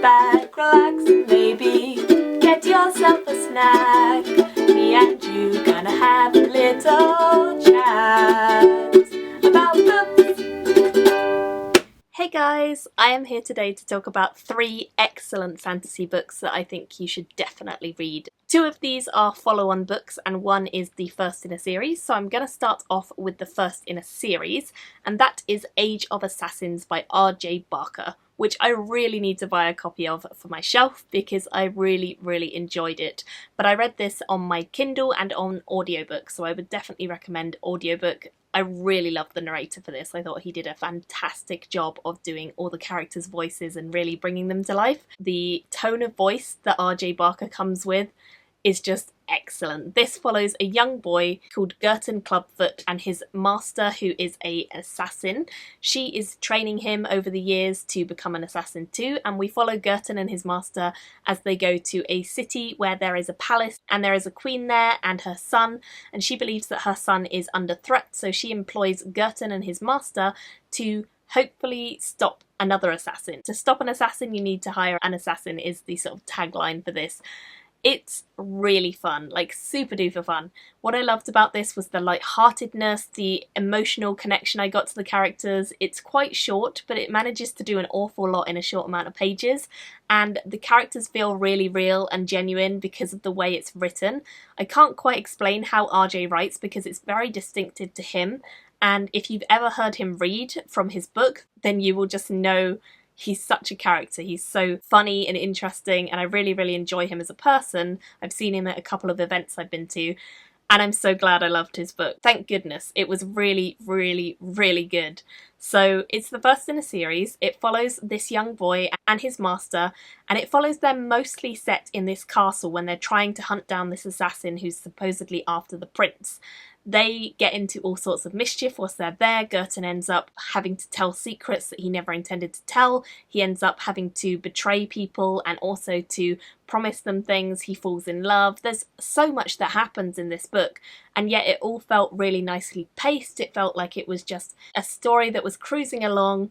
back, relax, and maybe get yourself a snack. Me and you gonna have a little chat about books. Hey guys, I am here today to talk about 3 excellent fantasy books that I think you should definitely read. 2 of these are follow-on books and 1 is the first in a series, so I'm going to start off with the first in a series, and that is Age of Assassins by R.J. Barker, which I really need to buy a copy of for my shelf because I really enjoyed it. But I read this on my Kindle and on audiobook, so I would definitely recommend audiobook. I really loved the narrator for this. I thought he did a fantastic job of doing all the characters' voices and really bringing them to life. The tone of voice that R.J. Barker comes with is just excellent. This follows a young boy called Girton Clubfoot and his master, who is an assassin. She is training him over the years to become an assassin too, and we follow Girton and his master as they go to a city where there is a palace and there is a queen there and her son, and she believes that her son is under threat, so she employs Girton and his master to hopefully stop another assassin. To stop an assassin, you need to hire an assassin is the sort of tagline for this. It's really fun, like super duper fun. What I loved about this was the light-heartedness, the emotional connection I got to the characters. It's quite short, but it manages to do an awful lot in a short amount of pages, and the characters feel really real and genuine because of the way it's written. I can't quite explain how RJ writes because it's very distinctive to him, and if you've ever heard him read from his book, then you will just know he's such a character. He's so funny and interesting, and I really enjoy him as a person. I've seen him at a couple of events I've been to, and I'm so glad I loved his book. Thank goodness. It was really good. So it's the first in a series. It follows this young boy and his master, and it follows them mostly set in this castle when they're trying to hunt down this assassin who's supposedly after the prince. They get into all sorts of mischief whilst they're there. Girton ends up having to tell secrets that he never intended to tell. He ends up having to betray people and also to promise them things. He falls in love. There's so much that happens in this book, and yet it all felt really nicely paced. It felt like it was just a story that was cruising along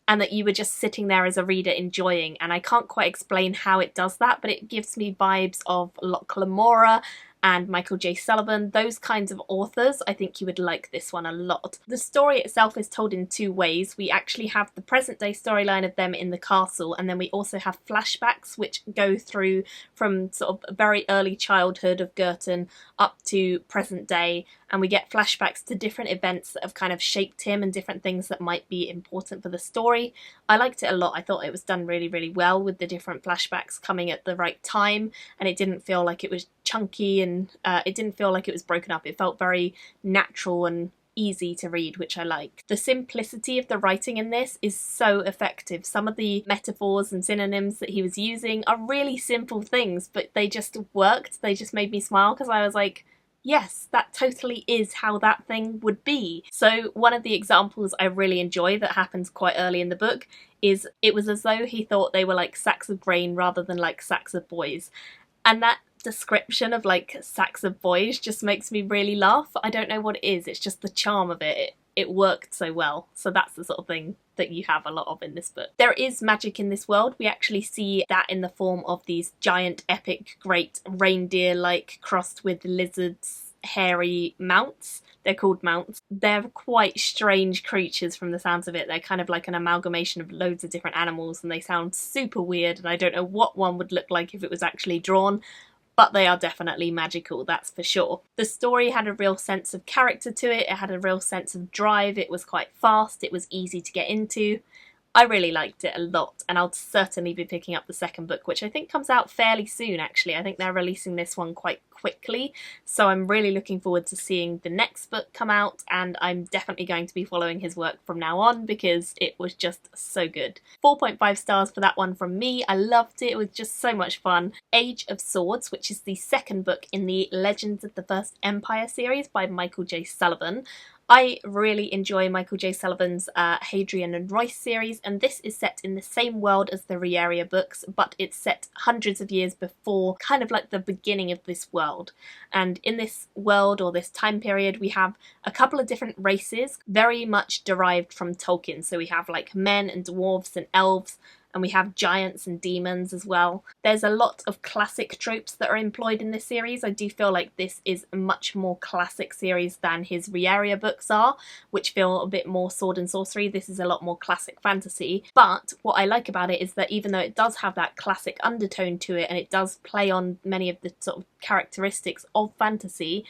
and that you were just sitting there as a reader enjoying, and I can't quite explain how it does that, but it gives me vibes of Locke Lamora and Michael J. Sullivan, those kinds of authors. I think you would like this one a lot. The story itself is told in 2 ways. We actually have the present day storyline of them in the castle, and then we also have flashbacks which go through from sort of very early childhood of Girton up to present day, and we get flashbacks to different events that have kind of shaped him and different things that might be important for the story. I liked it a lot. I thought it was done really well with the different flashbacks coming at the right time, and it didn't feel like it was chunky, and it didn't feel like it was broken up. It felt very natural and easy to read, which I like. The simplicity of the writing in this is so effective. Some of the metaphors and synonyms that he was using are really simple things, but they just worked. They just made me smile because I was like, yes, that totally is how that thing would be. So one of the examples I really enjoy that happens quite early in the book is it was as though he thought they were like sacks of grain rather than like sacks of boys. And that description of like sacks of boys just makes me really laugh. I don't know what it is, it's just the charm of it. It worked so well. So that's the sort of thing that you have a lot of in this book. There is magic in this world. We actually see that in the form of these giant epic great reindeer-like crossed with lizards hairy mounts. They're called mounts. They're quite strange creatures from the sounds of it. They're kind of like an amalgamation of loads of different animals, and they sound super weird, and I don't know what one would look like if it was actually drawn, but they are definitely magical, that's for sure. The story had a real sense of character to it. It had a real sense of drive. It was quite fast. It was easy to get into. I really liked it a lot, and I'll certainly be picking up the second book, which I think comes out fairly soon actually. I think they're releasing this one quite quickly, so I'm really looking forward to seeing the next book come out, and I'm definitely going to be following his work from now on because it was just so good. 4.5 stars for that one from me. I loved it. It was just so much fun. Age of Swords, which is the second book in the Legends of the First Empire series by Michael J. Sullivan. I really enjoy Michael J. Sullivan's Hadrian and Royce series, and this is set in the same world as the Rieria books, but it's set hundreds of years before, kind of like the beginning of this world. And in this world, or this time period, we have a couple of different races, very much derived from Tolkien. So we have like men and dwarves and elves, and we have giants and demons as well. There's a lot of classic tropes that are employed in this series. I do feel like this is a much more classic series than his Rieria books are, which feel a bit more sword and sorcery. This is a lot more classic fantasy, but what I like about it is that even though it does have that classic undertone to it and it does play on many of the sort of characteristics of fantasy,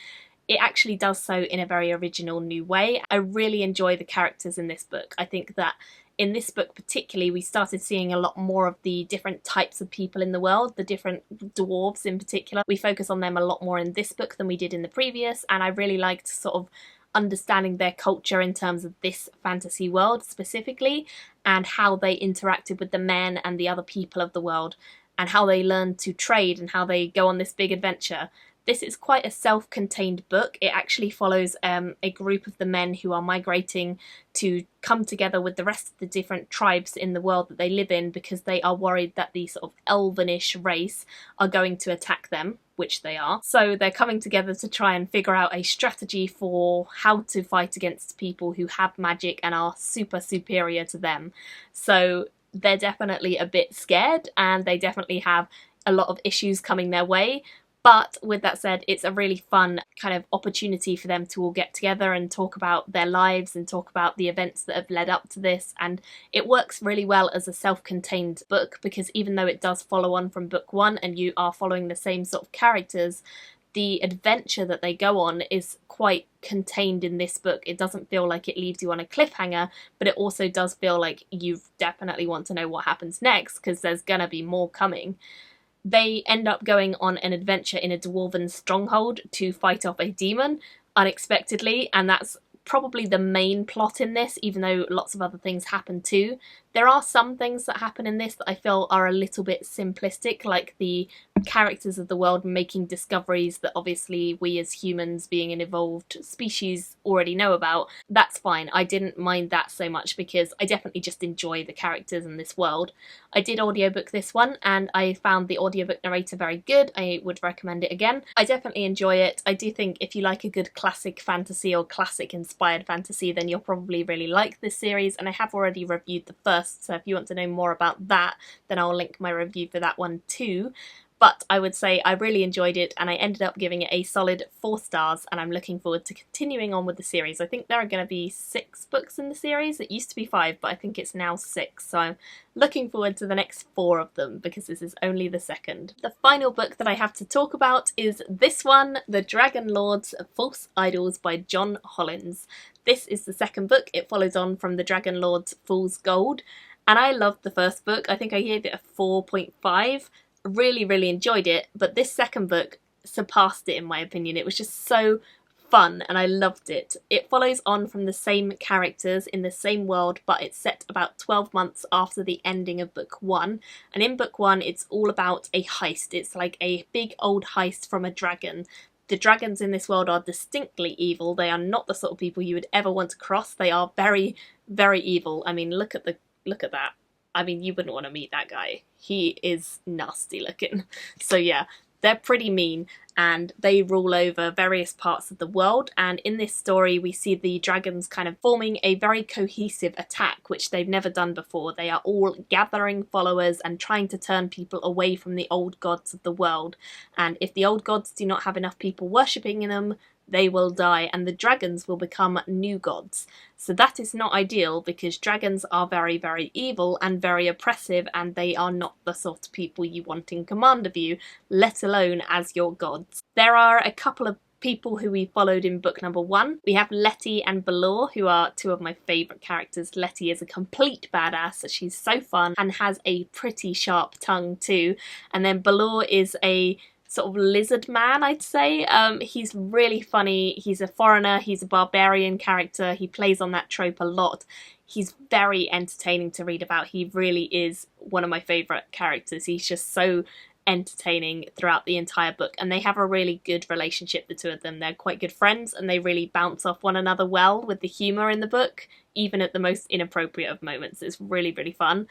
it actually does so in a very original new way. I really enjoy the characters in this book. I think that in this book particularly, we started seeing a lot more of the different types of people in the world, the different dwarves in particular. We focus on them a lot more in this book than we did in the previous, and I really liked sort of understanding their culture in terms of this fantasy world specifically, and how they interacted with the men and the other people of the world, and how they learned to trade and how they go on this big adventure. This is quite a self-contained book. It actually follows a group of the men who are migrating to come together with the rest of the different tribes in the world that they live in, because they are worried that the sort of elvenish race are going to attack them, which they are. So they're coming together to try and figure out a strategy for how to fight against people who have magic and are super superior to them. So they're definitely a bit scared, and they definitely have a lot of issues coming their way. But with that said, it's a really fun kind of opportunity for them to all get together and talk about their lives and talk about the events that have led up to this. And it works really well as a self-contained book, because even though it does follow on from book one and you are following the same sort of characters, the adventure that they go on is quite contained in this book. It doesn't feel like it leaves you on a cliffhanger, but it also does feel like you definitely want to know what happens next, because there's gonna be more coming. They end up going on an adventure in a dwarven stronghold to fight off a demon unexpectedly, and that's probably the main plot in this, even though lots of other things happen too. There are some things that happen in this that I feel are a little bit simplistic, like the characters of the world making discoveries that obviously we as humans, being an evolved species, already know about. That's fine. I didn't mind that so much because I definitely just enjoy the characters in this world. I did audiobook this one and I found the audiobook narrator very good. I would recommend it again. I definitely enjoy it. I do think if you like a good classic fantasy or classic inspired fantasy, then you'll probably really like this series, and I have already reviewed the first, so if you want to know more about that, then I'll link my review for that one too. But I would say I really enjoyed it, and I ended up giving it a solid 4 stars, and I'm looking forward to continuing on with the series. I think there are going to be 6 books in the series. It used to be 5, but I think it's now 6, so I'm looking forward to the next 4 of them, because this is only the second. The final book that I have to talk about is this one, The Dragon Lord's False Idols by John Hollins. This is the second book. It follows on from The Dragon Lord's Fool's Gold, and I loved the first book. I think I gave it a 4.5. Really enjoyed it, but this second book surpassed it in my opinion. It was just so fun and I loved it. It follows on from the same characters in the same world, but it's set about 12 months after the ending of book 1, and in book 1 it's all about a heist. It's like a big old heist from a dragon. The dragons in this world are distinctly evil. They are not the sort of people you would ever want to cross. They are very evil. I mean, look at that. I mean, you wouldn't want to meet that guy. He is nasty looking. So yeah, they're pretty mean, and they rule over various parts of the world, and in this story we see the dragons kind of forming a very cohesive attack, which they've never done before. They are all gathering followers and trying to turn people away from the old gods of the world, and if the old gods do not have enough people worshipping them, they will die and the dragons will become new gods. So that is not ideal, because dragons are very evil and very oppressive, and they are not the sort of people you want in command of you, let alone as your gods. There are a couple of people who we followed in book number 1. We have Letty and Balor, who are 2 of my favourite characters. Letty is a complete badass. She's so fun and has a pretty sharp tongue too. And then Balor is a sort of lizard man, I'd say. He's really funny. He's a foreigner. He's a barbarian character. He plays on that trope a lot. He's very entertaining to read about. He really is one of my favourite characters. He's just so entertaining throughout the entire book, and they have a really good relationship, the 2 of them. They're quite good friends and they really bounce off one another well with the humour in the book, even at the most inappropriate of moments. It's really fun.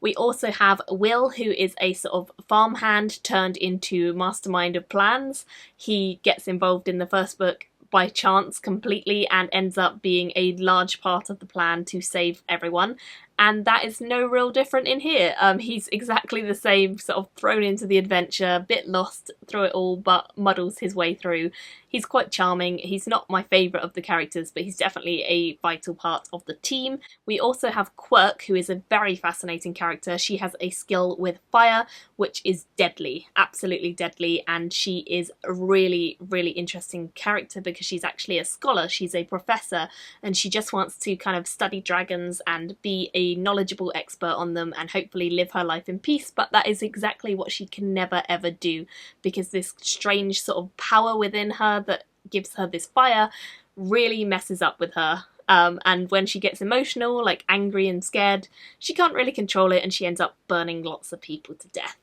We also have Will, who is a sort of farmhand turned into mastermind of plans. He gets involved in the first book by chance completely and ends up being a large part of the plan to save everyone. and that is no real different in here. He's exactly the same, sort of thrown into the adventure, a bit lost through it all, but muddles his way through. He's quite charming. He's not my favourite of the characters, but he's definitely a vital part of the team. We also have Quirk, who is a very fascinating character. She has a skill with fire, which is deadly, absolutely deadly, and she is a really, really interesting character because she's actually a scholar, she's a professor, and she just wants to kind of study dragons and be a knowledgeable expert on them and hopefully live her life in peace, but that is exactly what she can never ever do, because this strange sort of power within her that gives her this fire really messes up with her. And when she gets emotional, like angry and scared, she can't really control it and she ends up burning lots of people to death.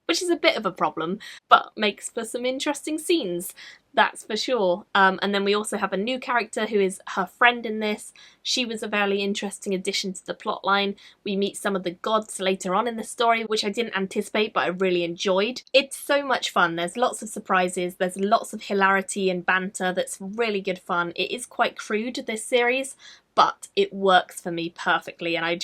Which is a bit of a problem, but makes for some interesting scenes, that's for sure. And then we also have a new character who is her friend in this. She was a very interesting addition to the plotline. We meet some of the gods later on in the story, which I didn't anticipate, but I really enjoyed. It's so much fun. There's lots of surprises, there's lots of hilarity and banter that's really good fun. It is quite crude, this series, but it works for me perfectly, and I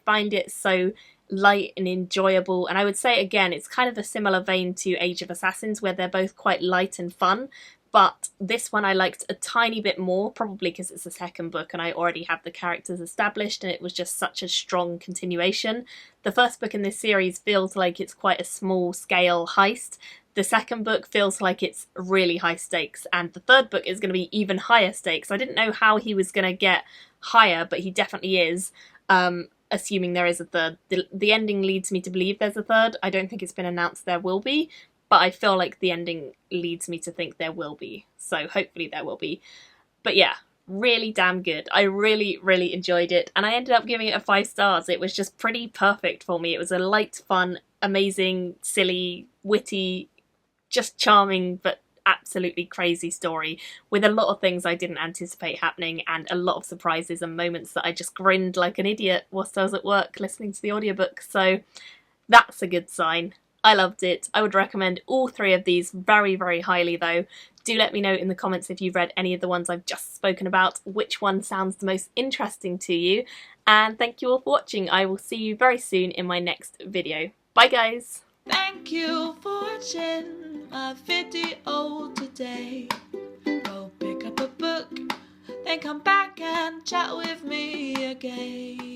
find it so light and enjoyable. And I would say again, it's kind of a similar vein to Age of Assassins, where they're both quite light and fun, but this one I liked a tiny bit more, probably because it's the second book and I already have the characters established and it was just such a strong continuation. The first book in this series feels like it's quite a small scale heist. The second book feels like it's really high stakes, and the third book is going to be even higher stakes. I didn't know how he was going to get higher, but he definitely is. Assuming there is a third. The ending leads me to believe there's a third. I don't think it's been announced there will be, but I feel like the ending leads me to think there will be. So hopefully there will be. But yeah, really damn good. I really, really enjoyed it, and I ended up giving it a 5 stars. It was just pretty perfect for me. It was a light, fun, amazing, silly, witty, just charming, but absolutely crazy story with a lot of things I didn't anticipate happening and a lot of surprises and moments that I just grinned like an idiot whilst I was at work listening to the audiobook. So that's a good sign. I loved it. I would recommend all 3 of these very, very highly though. Do let me know in the comments if you've read any of the ones I've just spoken about, which one sounds the most interesting to you, and thank you all for watching. I will see you very soon in my next video. Bye guys! Thank you for watching my video today. Go pick up a book, then come back and chat with me again.